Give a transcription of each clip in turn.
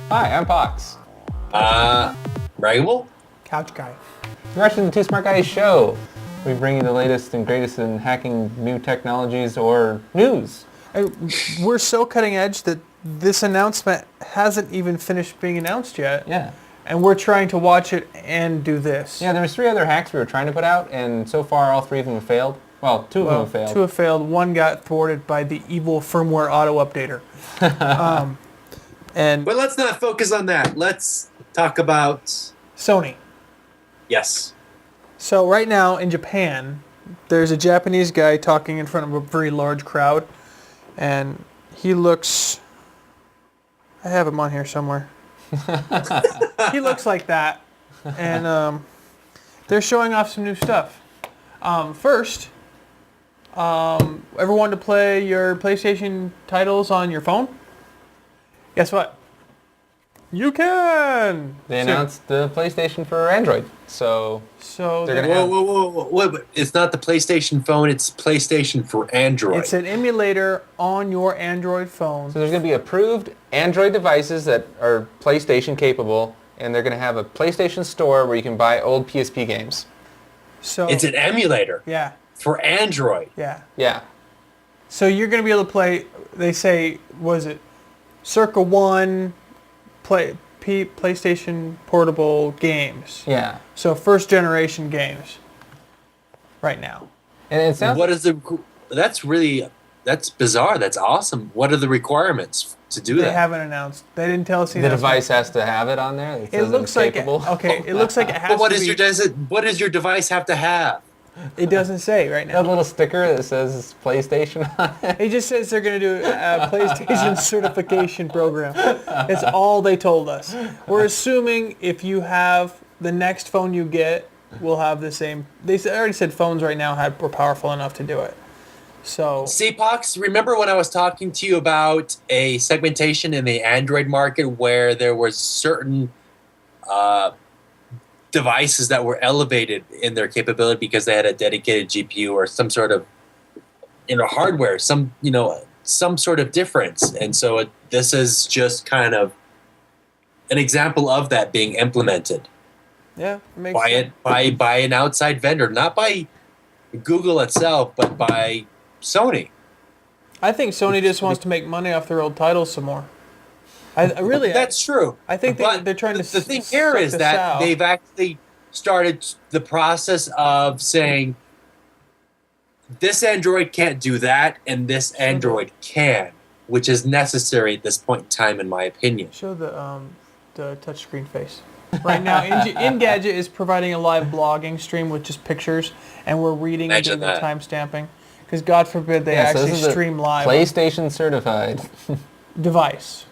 Hi, I'm Pox. Ragable? Couchguy. You're watching the Two Smart Guys show. We bring you the latest and greatest in hacking new technologies or news. We're so cutting edge that this announcement hasn't even finished being announced yet. Yeah. And we're trying to watch it and do this. Yeah, there was 3 other hacks we were trying to put out, and so far all 3 of them have failed. Well, 2 of them have failed. 2 have failed. 1 got thwarted by the evil firmware auto updater. But let's not focus on that. Let's talk about Sony. Yes. So right now in Japan, there's a Japanese guy talking in front of a very large crowd, and he looks... I have him on here somewhere. He looks like that, and they're showing off some new stuff. First, ever wanted to play your PlayStation titles on your phone? Guess what? You can! They announced the PlayStation for Android, so they're gonna have... Whoa. It's not the PlayStation phone, it's PlayStation for Android. It's an emulator on your Android phone. So there's going to be approved Android devices that are PlayStation capable, and they're going to have a PlayStation store where you can buy old PSP games. So It's an emulator. Yeah. For Android. Yeah. Yeah. So you're going to be able to play, they say, was it Circa 1 PlayStation portable games. Yeah. So first generation games right now. And it sounds... That's bizarre. That's awesome. What are the requirements to do They that? haven't announced. They didn't tell us the The device has to have it on there? It looks like it, okay. It looks like it has But to be. what does your device have to have? It doesn't say right That now. little sticker that says PlayStation on it. It just says they're going to do a PlayStation certification program. It's all they told us. We're assuming if you have the next phone you get will have the same. They already said phones right now were powerful enough to do it. So Pox, remember when I was talking to you about a segmentation in the Android market where there were certain devices that were elevated in their capability because they had a dedicated GPU or some sort of hardware, some sort of difference, and so this is just kind of an example of that being implemented. yeah, it makes sense. by an outside vendor, not by Google itself, but by Sony. I think Sony just wants to make money off their old titles some more. I really. That's true. I think But they're trying to. The thing here is that they've actually started the process of saying this Android can't do that, and this Android can, which is necessary at this point in time, in my opinion. Show the touchscreen face. Right now, Engadget is providing a live blogging stream with just pictures, and we're reading and doing the timestamping. Because God forbid they actually stream live. PlayStation certified Device.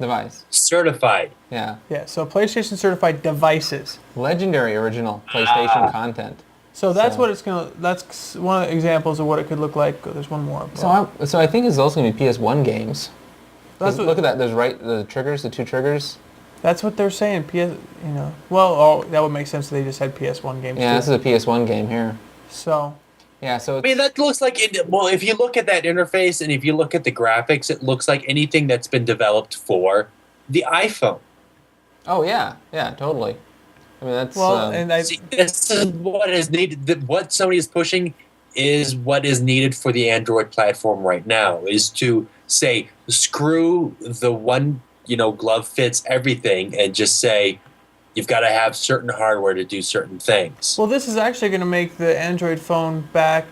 Certified. Yeah. Yeah, so PlayStation certified devices. Legendary original PlayStation content. So that's what it's gonna. That's one of the examples of what it could look like. There's one more. So I think it's also gonna be PS1 games. That's Look at that. There's the triggers, the 2 triggers. That's what they're saying. Well, that would make sense if they just had PS1 games. Yeah, too. this is a PS1 game here. So. Yeah, so I mean, that looks like it. Well, if you look at that interface and if you look at the graphics, it looks like anything that's been developed for the iPhone. Oh yeah, totally. I mean that's See, this is what is needed. What Sony is pushing is what is needed for the Android platform right now. Is to say screw the one glove fits everything and just say you've got to have certain hardware to do certain things. Well, this is actually going to make the Android phone back,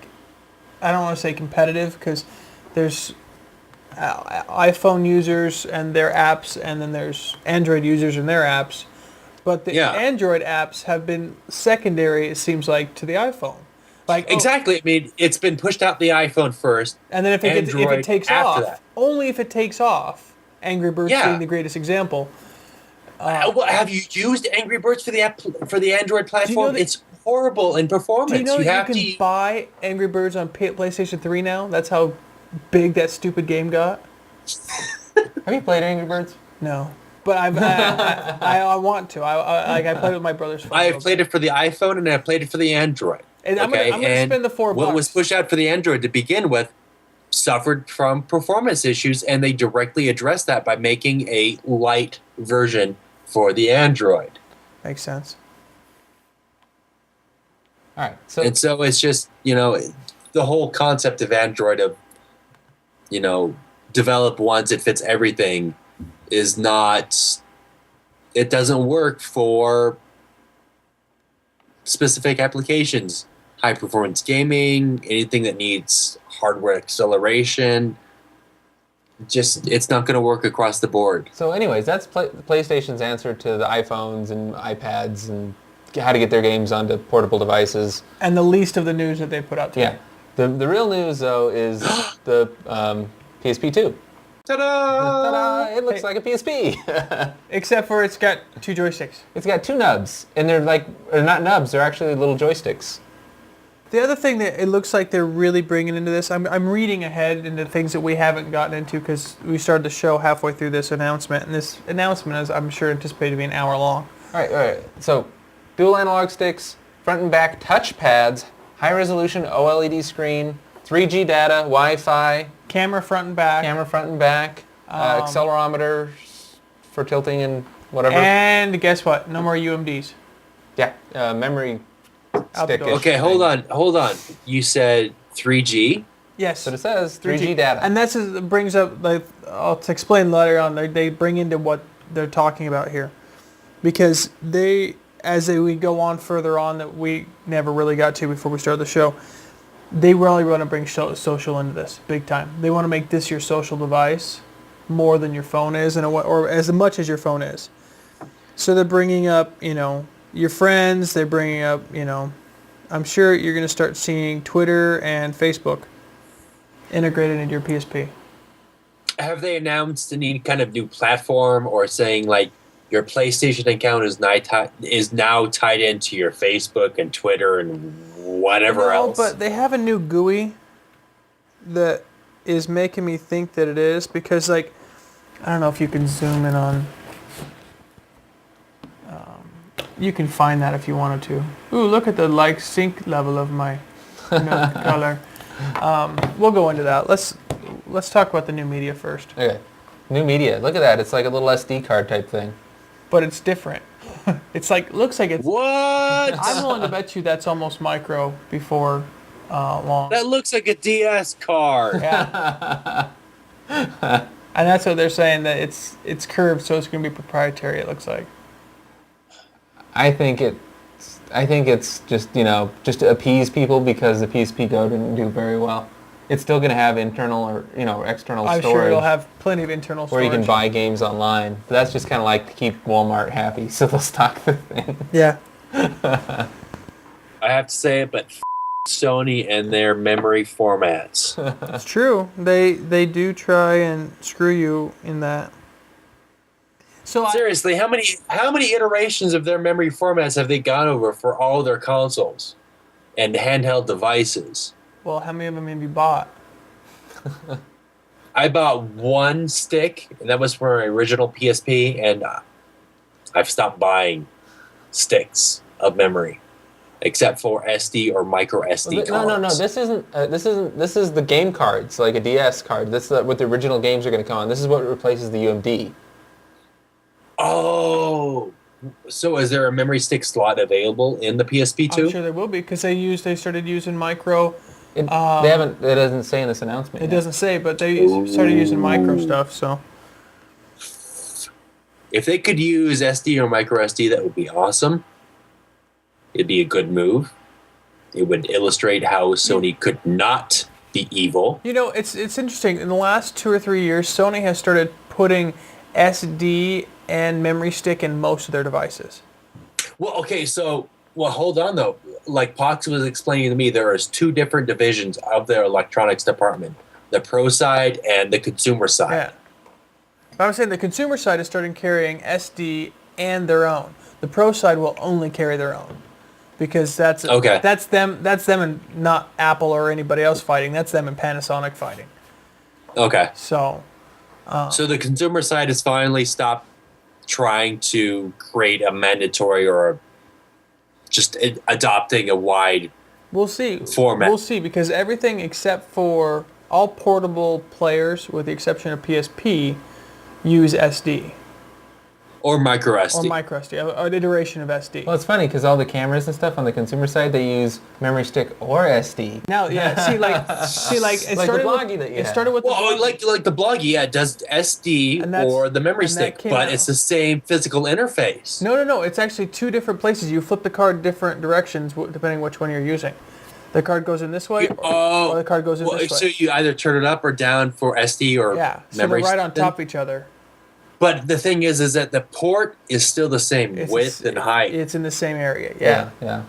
I don't want to say competitive, because there's iPhone users and their apps, and then there's Android users and their apps. But the Android apps have been secondary, it seems like, to the iPhone. Exactly. I mean, it's been pushed out the iPhone first. And then if it takes off, only if it takes off, Angry Birds being the greatest example. Have you used Angry Birds for the Android platform? It's horrible in performance. Do you know you can buy Angry Birds on PlayStation 3 now? That's how big that stupid game got. Have you played Angry Birds? No, but I want to. I played with my brother's phone. I have played it for the iPhone and I played it for the Android. And I'm gonna spend the $4. What was pushed out for the Android to begin with suffered from performance issues, and they directly addressed that by making a light version for the Android. Makes sense. All right. So And so it's just, the whole concept of Android of, develop once, it fits everything is not, it doesn't work for specific applications. High performance gaming, anything that needs hardware acceleration, it's not going to work across the board. So anyways, that's PlayStation's answer to the iPhones and iPads and how to get their games onto portable devices. And the least of the news that they put out today. Yeah. The real news, though, is the PSP2. Ta-da! Ta-da! It looks like a PSP. Except for it's got 2 joysticks. It's got 2 nubs, and they're not nubs, they're actually little joysticks. The other thing that it looks like they're really bringing into this, I'm reading ahead into things that we haven't gotten into because we started the show halfway through this announcement, and this announcement is, I'm sure, anticipated to be an hour long. All right. So, dual analog sticks, front and back touch pads, high-resolution OLED screen, 3G data, Wi-Fi, Camera front and back. Accelerometer for tilting and whatever. And guess what? No more UMDs. Yeah, memory Out the stick. door. Okay, hold on. You said 3G? Yes. But it says 3G data. And that's brings up, like, I'll explain later on, they bring into what they're talking about here. Because we go on further on that we never really got to before we started the show, they really want to bring social into this big time. They want to make this your social device more than your phone is, or as much as your phone is. So they're bringing up, your friends. They're bringing up, I'm sure you're going to start seeing Twitter and Facebook integrated into your PSP. Have they announced any kind of new platform or saying like your PlayStation account is now tied into your Facebook and Twitter and whatever else? But they have a new GUI that is making me think that it is, because, like, I don't know if you can zoom in on. You can find that if you wanted to. Ooh, look at the sync level of my color. We'll go into that. Let's talk about the new media first. Okay. New media. Look at that. It's like a little SD card type thing. But it's different. It's looks like it's. What? I'm willing to bet you that's almost micro before long. That looks like a DS card. Yeah. And that's what they're saying, that it's curved, so it's going to be proprietary. It looks like. I think it's just just to appease people because the PSP Go didn't do very well. It's still going to have internal or external I'm storage. sure it'll have plenty of internal storage. Where you can buy games online. But that's just kind of like to keep Walmart happy, so they'll stock the thing. Yeah. I have to say it, but Sony and their memory formats. It's true. They do try and screw you in that. So Seriously, how many iterations of their memory formats have they gone over for all their consoles and handheld devices? Well, how many of them have you bought? I bought one stick, and that was for my original PSP, and I've stopped buying sticks of memory, except for SD or micro SD cards. No. This is the game cards, like a DS card. This is what the original games are going to come on. This is what replaces the UMD. Oh, so is there a memory stick slot available in the PSP2? I'm sure there will be, because they started using micro. They haven't. It doesn't say in this announcement. It doesn't say, but they started using micro stuff. So if they could use SD or micro SD, that would be awesome. It'd be a good move. It would illustrate how Sony could not be evil. It's interesting. In the last 2 or 3 years, Sony has started putting SD and memory stick in most of their devices. Well, okay, hold on though. Like Pox was explaining to me, there is 2 different divisions of their electronics department: the pro side and the consumer side. Yeah. I was saying the consumer side is starting carrying SD and their own. The pro side will only carry their own, because that's them and not Apple or anybody else fighting. That's them and Panasonic fighting. Okay. So the consumer side has finally stopped trying to create a mandatory or just adopting a wide we'll see format. We'll see, because everything except for all portable players, with the exception of PSP, use SD. Or micro or SD. micro SD, an iteration of SD. Well, it's funny because all the cameras and stuff on the consumer side, they use memory stick or SD. Now, yeah, see, like it Like the started Bloggy with that you it had. started with the Well, Bloggy. like the Bloggy, yeah, it does SD And that's- or the memory and that stick, came but out. it's the same physical interface. No. It's actually two different places. You flip the card different directions depending which one you're using. The card goes in this way, or the card goes in this so way. you either turn it up or down for SD or Yeah, so memory they're right on stick. top of each other. But the thing is that the port is still the same width and height. It's in the same area. Yeah. Yeah.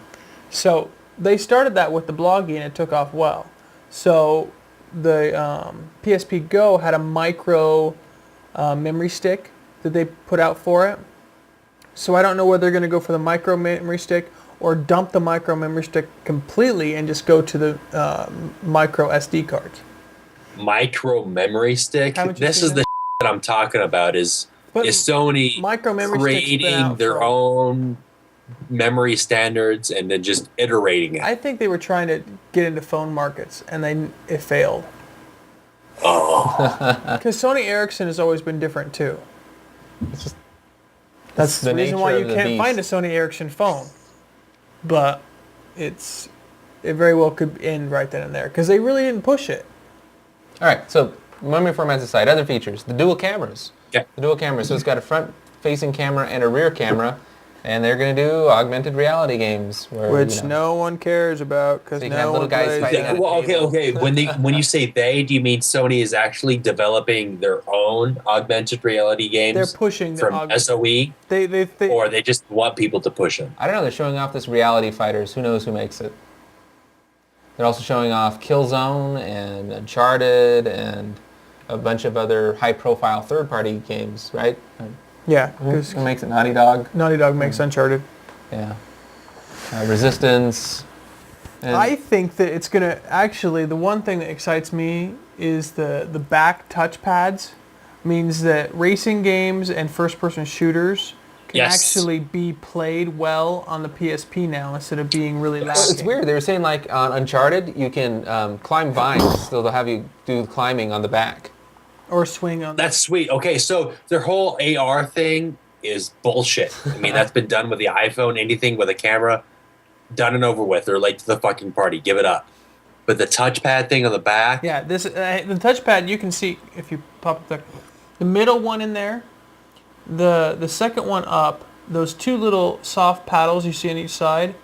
So they started that with the Bloggy, and it took off well. So the PSP Go had a micro memory stick that they put out for it. So I don't know whether they're going to go for the micro memory stick or dump the micro memory stick completely and just go to the micro SD cards. Micro memory stick. Haven't you This seen is the that I'm talking about. Is But Sony micro memory stick's been creating out their for- own memory standards and then just iterating it? I think they were trying to get into phone markets, and it failed. Oh, Because Sony Ericsson has always been different too. It's just That's the the reason nature why of you the can't beast. find a Sony Ericsson phone. But it very well could end right then and there because they really didn't push it. all right. So memory formats aside, other features: the dual cameras. Okay. The dual cameras. So it's got a front-facing camera and a rear camera, and they're going to do augmented reality games, where Which you know, no one cares about because So you can no have little one guys plays fighting it. on a well, table. okay. When you say they, do you mean Sony is actually developing their own augmented reality games? They're pushing the from SOE, They or they just want people to push them? I don't know. They're showing off this Reality Fighters. Who knows who makes it? They're also showing off Killzone and Uncharted and a bunch of other high-profile third-party games, right? yeah, Who because makes it? Naughty Dog. Naughty Dog makes Uncharted. Yeah. Resistance. And I think that it's gonna actually the one thing that excites me is the back touchpads means that racing games and first-person shooters can Yes. actually be played well on the PSP now instead of being really Well, laggy. it's weird. They were saying like on Uncharted, you can climb vines, so they'll have you do climbing on the back. Or swing on. That's sweet. Okay, so their whole AR thing is bullshit. I mean, that's been done with the iPhone. Anything with a camera, done and over with. They're late to the fucking party. Give it up. But the touchpad thing on the back, Yeah, this the touchpad you can see if you pop up the middle one in there, the second one up, those two little soft paddles you see on each side,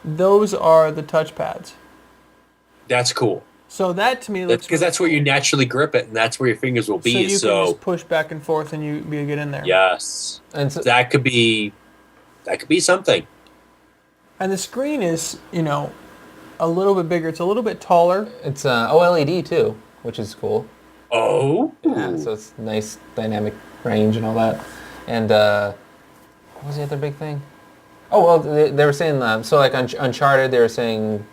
those are the touchpads. that's cool. So that to me looks Because that's where you naturally grip it, and that's where your fingers will so be. you can So, just push back and forth and you get in there. yes, And so, that could be something. And the screen is a little bit bigger. It's a little bit taller. it's OLED too, which is cool. Oh, Yeah, so it's nice dynamic range and all that. And what was the other big thing? Oh, well, they were saying, so like on Uncharted, they were saying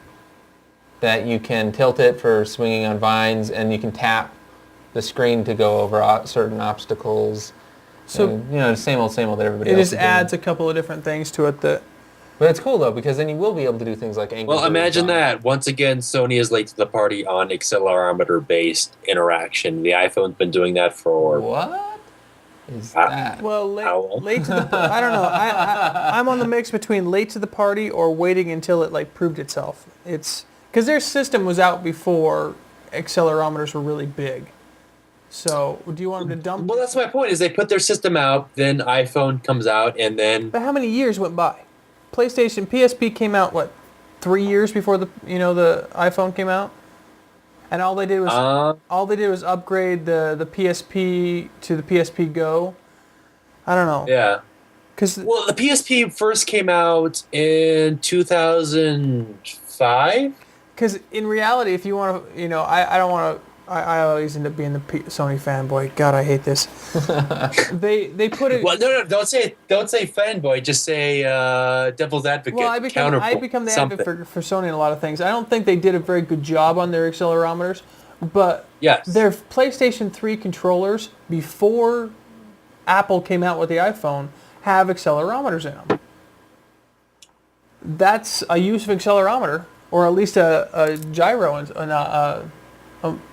that you can tilt it for swinging on vines, and you can tap the screen to go over certain obstacles. So And, same old that everybody it else just is doing. adds a couple of different things to it that. But it's cool, though, because then you will be able to do things like Angry well, Birds imagine on- that. Once again, Sony is late to the party on accelerometer-based interaction. The iPhone's been doing that for What is Ah. that? Well, How long? late to the I don't know. I'm on the mix between late to the party or waiting until it proved itself. It's because their system was out before accelerometers were really big. So do you want them to dump? Well, that's my point. Is they put their system out, then iPhone comes out, and then But how many years went by? PlayStation PSP came out 3 years before the iPhone came out, and all they did was upgrade the PSP to the PSP Go. I don't know. yeah. Because Well, the PSP first came out in 2005. in reality, if you want to, I don't want to. I always end up being the Sony fanboy. God, I hate this. they put it. Well, no, don't say fanboy. Just say devil's advocate. Well, I become the something. advocate for Sony in a lot of things. I don't think they did a very good job on their accelerometers, but Yes. their PlayStation 3 controllers before Apple came out with the iPhone have accelerometers in them. That's a use of accelerometer, or at least a gyro and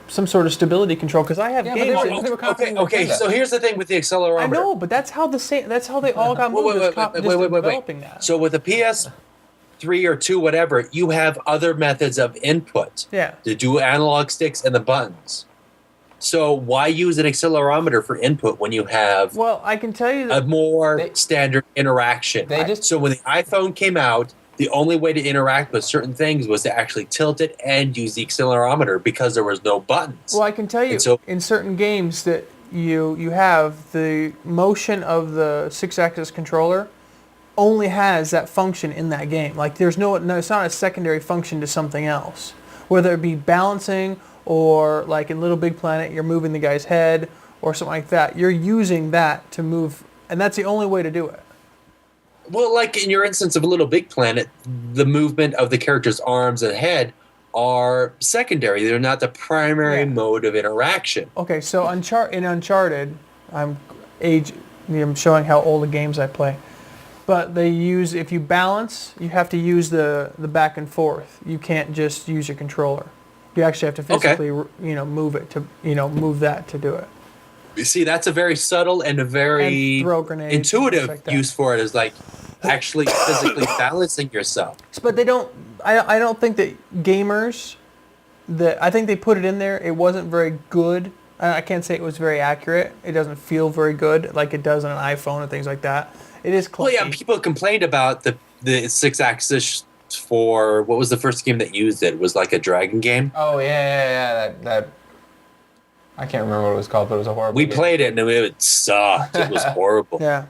some sort of stability control because I have Yeah, but games. they were copying Okay. Nintendo. So here's the thing with the accelerometer. I know, but that's how they all got moved. Developing that. So with the PS3 or 2, whatever, you have other methods of input. Yeah. The dual analog sticks and the buttons. So why use an accelerometer for input when you have Well, I can tell you a that more standard interaction? So when the iPhone came out, the only way to interact with certain things was to actually tilt it and use the accelerometer because there was no buttons. Well, I can tell you in certain games that you have the motion of the 6-axis controller only has that function in that game. Like there's no, it's not a secondary function to something else. Whether it be balancing or like in Little Big Planet, you're moving the guy's head or something like that. You're using that to move, and that's the only way to do it. Well, like in your instance of Little Big Planet, the movement of the character's arms and head are secondary. They're not the primary mode of interaction. Okay, so in Uncharted, I'm showing how old the games I play. But they use, if you balance, you have to use the back and forth. You can't just use your controller. You actually have to physically, move it to, move that to do it. You see, that's a very subtle and a very intuitive use for it, is like actually physically balancing yourself. But they don't, I don't think that gamers, I think they put it in there. It wasn't very good. I can't say it was very accurate. It doesn't feel very good like it does on an iPhone and things like that. It is clunky. Well, yeah, people complained about the 6-axis for, what was the first game that used it? It was like a dragon game. Oh, yeah. That I can't remember what it was called, but it was a horrible game. Played it and it sucked. It was horrible. Yeah.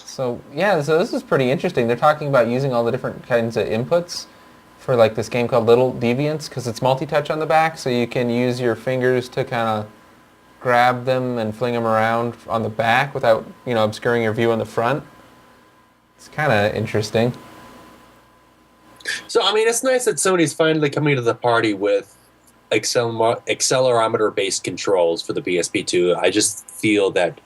So this is pretty interesting. They're talking about using all the different kinds of inputs for like this game called Little Deviants because it's multi-touch on the back, so you can use your fingers to kind of grab them and fling them around on the back without, obscuring your view on the front. It's kind of interesting. So, I mean, it's nice that Sony's finally coming to the party with accelerometer-based controls for the PSP2. I just feel that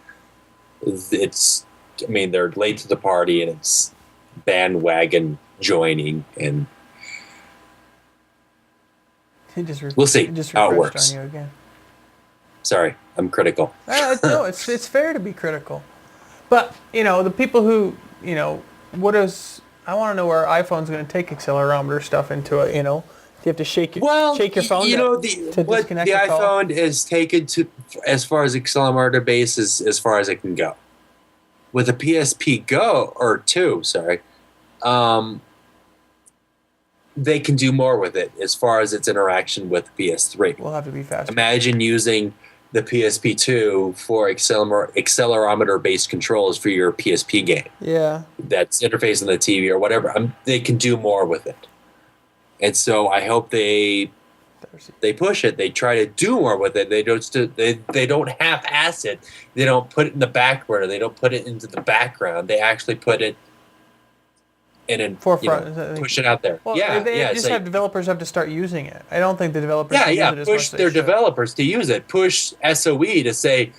they're late to the party and it's bandwagon joining, and we'll see how it works. On you again. Sorry, I'm critical. No, it's fair to be critical. But, the people who, I want to know where iPhone's going to take accelerometer stuff into it, You have to shake your phone the disconnect the iPhone is taken to as far as accelerometer base as far as it can go. With the PSP 2, they can do more with it as far as its interaction with PS3. We'll have to be faster. Imagine using the PSP2 for accelerometer-based controls for your PSP game. Yeah. That's interfacing the TV or whatever. They can do more with it. And so I hope they push it. They try to do more with it. They don't half-ass it. They don't put it in the back burner. They don't put it into the background. They actually put it in forefront. Push it out there. Well, developers have to start using it. I don't think the developers use it as much push as their developers to use it. Push SOE to say,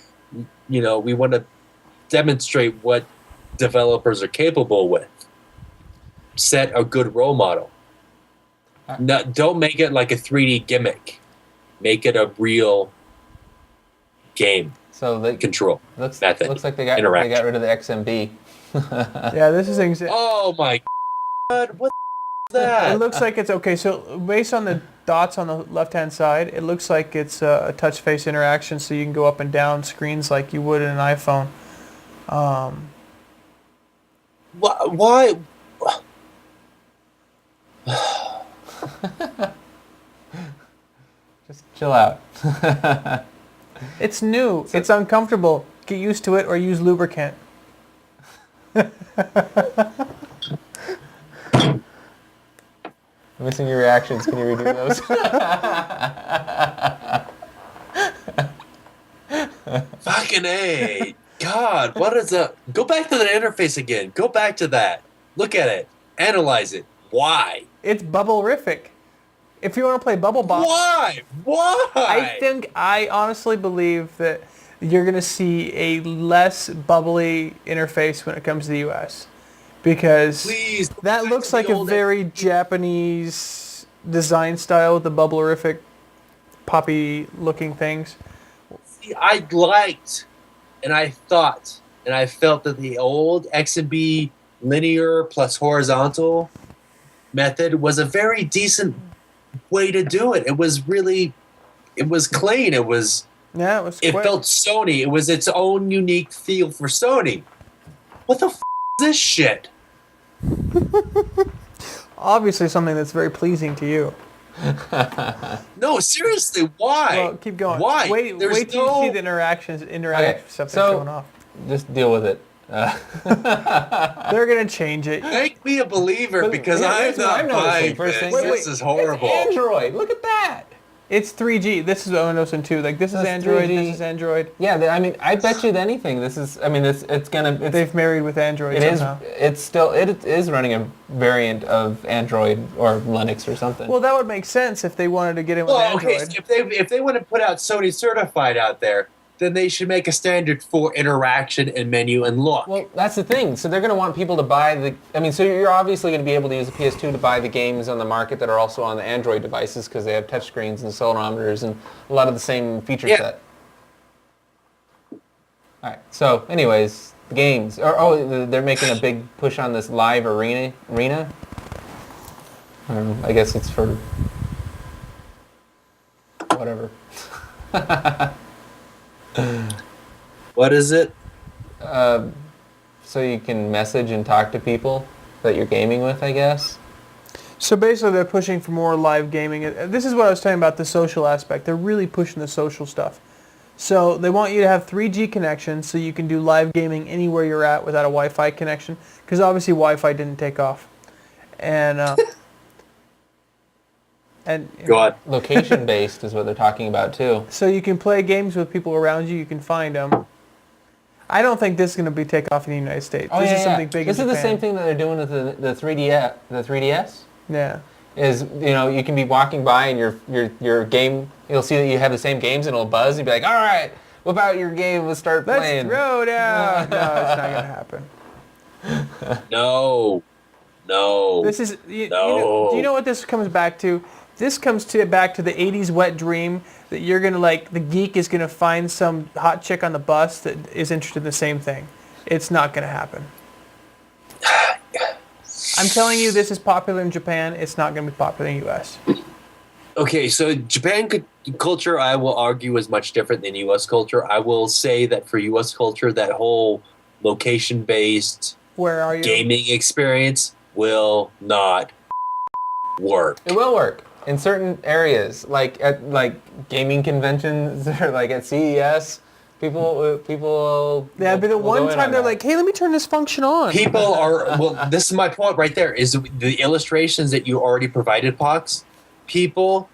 we want to demonstrate what developers are capable with. Set a good role model. No, don't make it like a 3D gimmick. Make it a real game. So the control method. Looks like they got rid of the XMB. Yeah, this is things. Oh my God! What is that? It looks like it's okay. So based on the dots on the left-hand side, it looks like it's a touch face interaction, so you can go up and down screens like you would in an iPhone. Why? Just chill out. It's new. It's uncomfortable. Get used to it or use lubricant. I'm missing your reactions. Can you redo those? Fucking A. God, what is a... Go back to the interface again. Go back to that. Look at it. Analyze it. Why? It's bubble-rific. If you want to play Bubble Bop... Why? I honestly believe that you're going to see a less bubbly interface when it comes to the US. Because that looks like a very Japanese design style with the bubblerific, poppy-looking things. See, I liked, and I thought, and I felt that the old X&B linear plus horizontal method was a very decent way to do it. It was clean. It was It felt Sony. It was its own unique feel for Sony. What the f*** is this shit? Obviously something that's very pleasing to you. No, seriously, why? Well, keep going. Why? Wait till you see the interactive stuff that's going off. Just deal with it. They're gonna change it. Make me a believer because I'm not buying this. This is horrible. It's Android. Look at that. It's 3G. This is what I'm noticing too. Like this is Android. 3G. This is Android. Yeah, I mean, I bet you anything. This is. I mean, They've married with Android somehow. It is running a variant of Android or Linux or something. Well, that would make sense if they wanted to get in with Android. Okay, so if they want to put out Sony certified out there, then they should make a standard for interaction and menu and look. Well, that's the thing. So they're going to want people to buy so you're obviously going to be able to use a PS2 to buy the games on the market that are also on the Android devices because they have touchscreens and accelerometers and a lot of the same feature set. All right. So, anyways, the games. They're making a big push on this live arena. I guess it's for whatever. What is it? So you can message and talk to people that you're gaming with, I guess. So basically they're pushing for more live gaming. This is what I was talking about, the social aspect. They're really pushing the social stuff. So they want you to have 3G connection so you can do live gaming anywhere you're at without a Wi-Fi connection. Because obviously Wi-Fi didn't take off. And Go on. Location-based is what they're talking about, too. So you can play games with people around you. You can find them. I don't think this is going to take off in the United States. This is something big in This is Japan. the same thing that they're doing with the 3DS. The 3DS? Yeah. Is, you can be walking by and your game, you'll see that you have the same games and it'll buzz and be like, all right, whip out your game, let's start playing. Let's throw down. No, it's not going to happen. No. This is, do you know what this comes back to? This comes back to the 80s wet dream that you're going to the geek is going to find some hot chick on the bus that is interested in the same thing. It's not going to happen. I'm telling you, this is popular in Japan. It's not going to be popular in the U.S. Okay, so Japan culture, I will argue, is much different than U.S. culture. I will say that for U.S. culture, that whole location-based gaming experience will not work. It will work in certain areas, like at gaming conventions or like at CES. People. Yeah, but the one time they're like, "Hey, let me turn this function on." People are. Well, this is my point right there. Is the illustrations that you already provided, Pox? People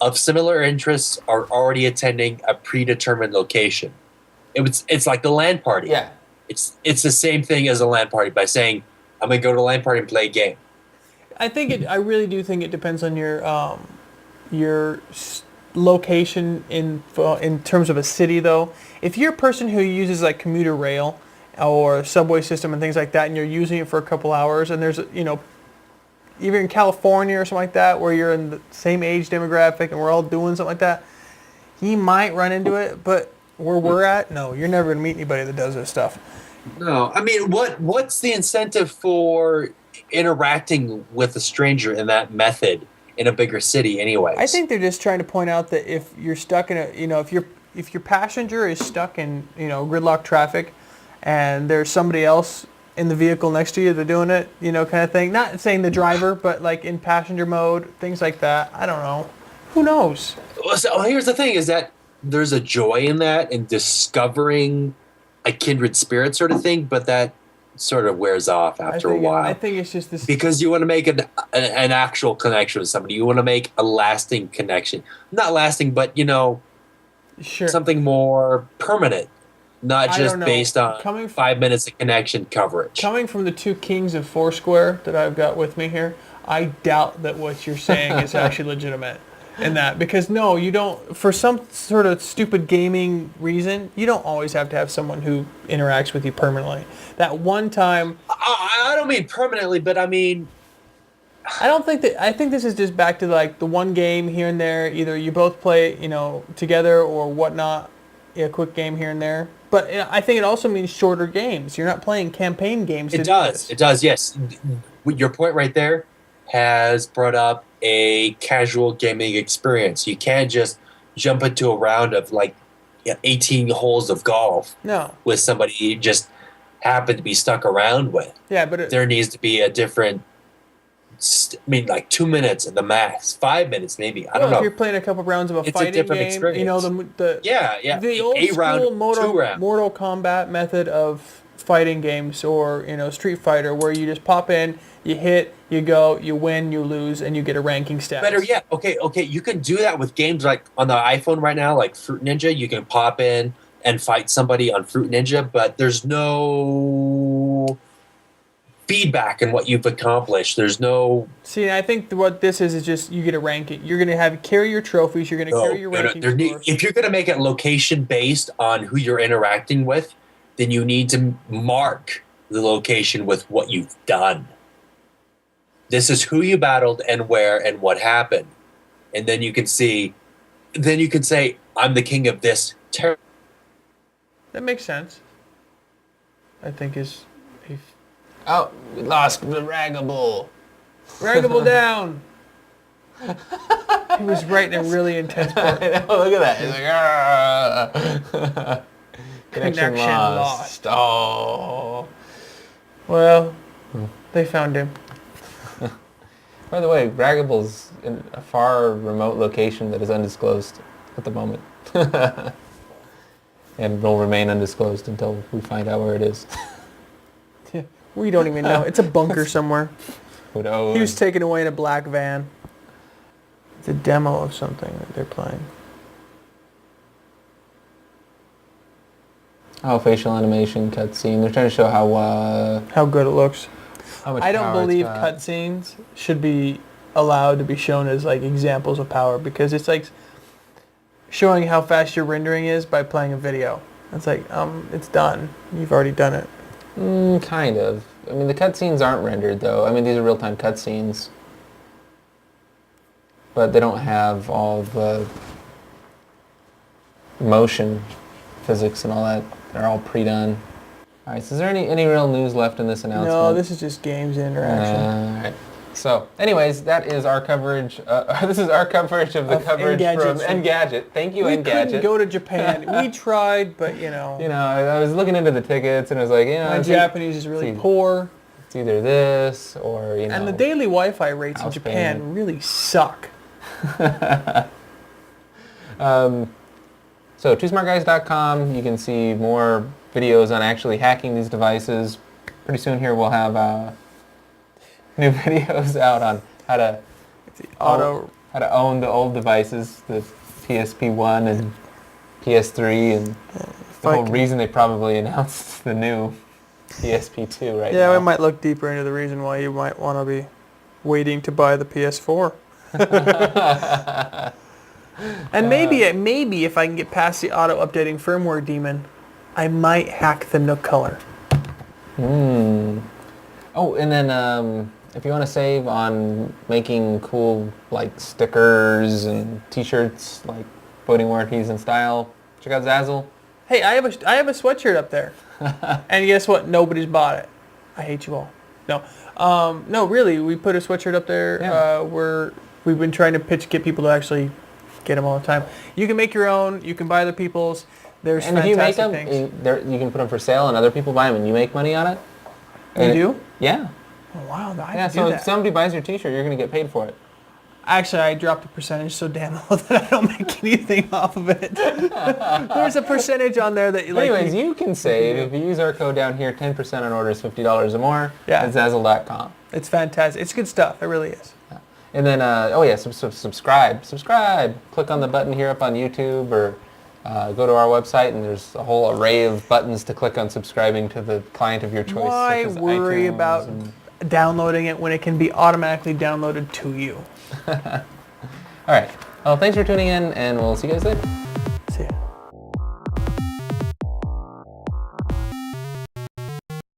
of similar interests are already attending a predetermined location. It's like the LAN party. Yeah. It's the same thing as a LAN party by saying, "I'm gonna go to a LAN party and play a game." I really do think it depends on your location in terms of a city, though. If you're a person who uses like commuter rail or subway system and things like that, and you're using it for a couple hours, and there's even in California or something like that, where you're in the same age demographic and we're all doing something like that, you might run into it. But where we're at, no, you're never gonna meet anybody that does this stuff. No, I mean, what's the incentive for interacting with a stranger in that method in a bigger city anyways? I think they're just trying to point out that if you're stuck in if your passenger is stuck in gridlock traffic and there's somebody else in the vehicle next to you, they're doing it, kind of thing. Not saying the driver, but like in passenger mode, things like that. I don't know. Who knows? Well, so here's the thing: is that there's a joy in that, in discovering a kindred spirit sort of thing, but that sort of wears off after a while. I think it's just this because you want to make an actual connection with somebody. You want to make a lasting connection, not lasting, but something more permanent, not just based on 5 minutes of connection coverage. Coming from the two kings of Foursquare that I've got with me here, I doubt that what you're saying is actually legitimate. In that, because no, you don't, for some sort of stupid gaming reason, you don't always have to have someone who interacts with you permanently. That one time... I don't mean permanently, but I mean, I don't think that. I think this is just back to like the one game here and there. Either you both play, together or whatnot. A quick game here and there. But I think it also means shorter games. You're not playing campaign games. It does. It does. Yes. Your point right there has brought up a casual gaming experience. You can't just jump into a round of 18 holes of golf No. with somebody you just happen to be stuck around with. Yeah, but There needs to be a different. 2 minutes at the max, 5 minutes maybe. I don't know. If you're playing a couple rounds of a It's a fighting different game, experience. the Yeah. old A round, school 2 round. Mortal Kombat method of fighting games, or Street Fighter, where you just pop in, you hit, you go, you win, you lose, and you get a ranking status. Better yet, okay, you can do that with games like on the iPhone right now, like Fruit Ninja. You can pop in and fight somebody on Fruit Ninja, but there's no feedback in what you've accomplished. There's no. See, I think what this is just you get a ranking. You're going to carry your trophies. You're going to carry your ranking scores. If you're going to make it location based on who you're interacting with, then you need to mark the location with what you've done. This is who you battled and where and what happened, and then you can see. Then you can say, "I'm the king of this territory." That makes sense. I think is. Oh, we lost the Ragable. Ragable down. He was writing a really intense part. I know, look at that. He's like, Connection lost. Oh. Well, they found him. By the way, Ragable's in a far remote location that is undisclosed at the moment. And will remain undisclosed until we find out where it is. We don't even know. It's a bunker somewhere. Who knows? He was taken away in a black van. It's a demo of something that they're playing. Oh, facial animation cutscene. They're trying to show how good it looks. how much I don't power it's believe got. cutscenes should be allowed to be shown as examples of power, because it's like showing how fast your rendering is by playing a video. It's like it's done. You've already done it. Kind of. I mean, the cutscenes aren't rendered, though. I mean, these are real-time cutscenes. But they don't have all the motion physics and all that. They're all pre-done. All right, so is there any real news left in this announcement? No, this is just games interaction. All right. So, anyways, that is our coverage. This is our coverage of the coverage from Engadget. Thank you, we Engadget. couldn't go to Japan. We tried, but I was looking into the tickets and I was like, my Japanese is really poor. It's either this or And the daily Wi-Fi rates in Japan really suck. So, twosmartguys.com. You can see more videos on actually hacking these devices. Pretty soon here we'll have new videos out on how to own the old devices, the PSP1 and PS3, and the whole reason they probably announced the new PSP2 right now. Yeah, we might look deeper into the reason why you might want to be waiting to buy the PS4. And maybe if I can get past the auto-updating firmware demon, I might hack the Nook color. Oh, and then if you want to save on making cool stickers and T-shirts like Voting Warranties and Style, check out Zazzle. Hey, I have a sweatshirt up there, and guess what? Nobody's bought it. I hate you all. No, no, really, we put a sweatshirt up there. Yeah. We've been trying to get people to actually get them all the time. You can make your own. You can buy other people's. There's and if you make them, things. you can put them for sale, and other people buy them, and you make money on it. You do? Yeah. Oh, wow, I Yeah, so if somebody buys your T-shirt, you're going to get paid for it. Actually, I dropped a percentage so damn low that I don't make anything off of it. There's a percentage on there that you Anyways, you can save if you use our code down here, 10% on orders $50 or more at Zazzle.com. It's fantastic. It's good stuff. It really is. Yeah. And then, subscribe. Subscribe. Click on the button here up on YouTube, or go to our website, and there's a whole array of buttons to click on subscribing to the client of your choice. Why such as worry iTunes about downloading it when it can be automatically downloaded to you? All right. Well, thanks for tuning in, and we'll see you guys later.